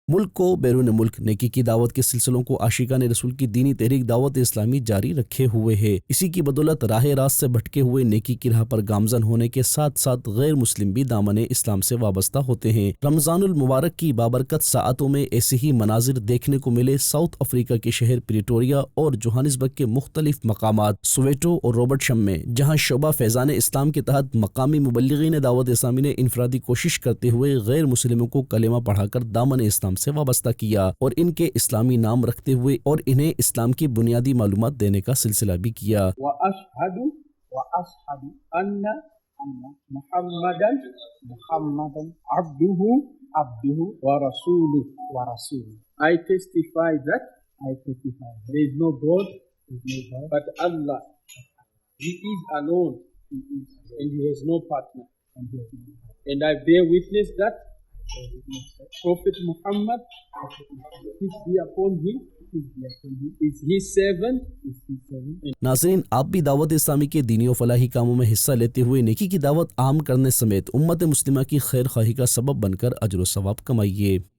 मुल्क को बैरून मुल्क नेकी की दावत के सिलसिलों को आशिकान रसूल की दीनी तहरीक दावत इस्लामी जारी रखे हुए है। इसी की बदौलत राह रास्त से भटके हुए नेकी की राह पर गामजन होने के साथ साथ गैर मुस्लिम भी दामन इस्लाम से वाबस्ता होते हैं। रमजानुल मुबारक की बाबरकत साअतों में ऐसे ही मनाजिर देखने को मिले साउथ अफ्रीका के शहर प्रिटोरिया और जोहानिसबर्ग के मुख्तलिफ मकामात सोवेटो और रॉबर्टशम में, जहाँ शोबा फैजान इस्लाम के तहत मकामी मुबल्लिगीन दावत इस्लामी ने इनफरादी कोशिश करते हुए गैर मुस्लिमों को कलेमा पढ़ाकर दामन इस्लाम से वाबस्ता किया और इनके इस्लामी नाम रखते हुए और इन्हें इस्लाम की बुनियादी मालूमात देने का सिलसिला भी किया। I testify that there is no God but Allah. He is alone, and He has no partner. And I bear witness that Prophet Muhammad, peace be upon him, is his servant. नाज़रीन, आप भी दावत इस्लामी के दीनी और फलाही कामों में हिस्सा लेते हुए नेकी की दावत आम करने समेत उम्मत मुस्लिमा की खैर खाही का सबब बनकर अजर व सवाब कमाइए।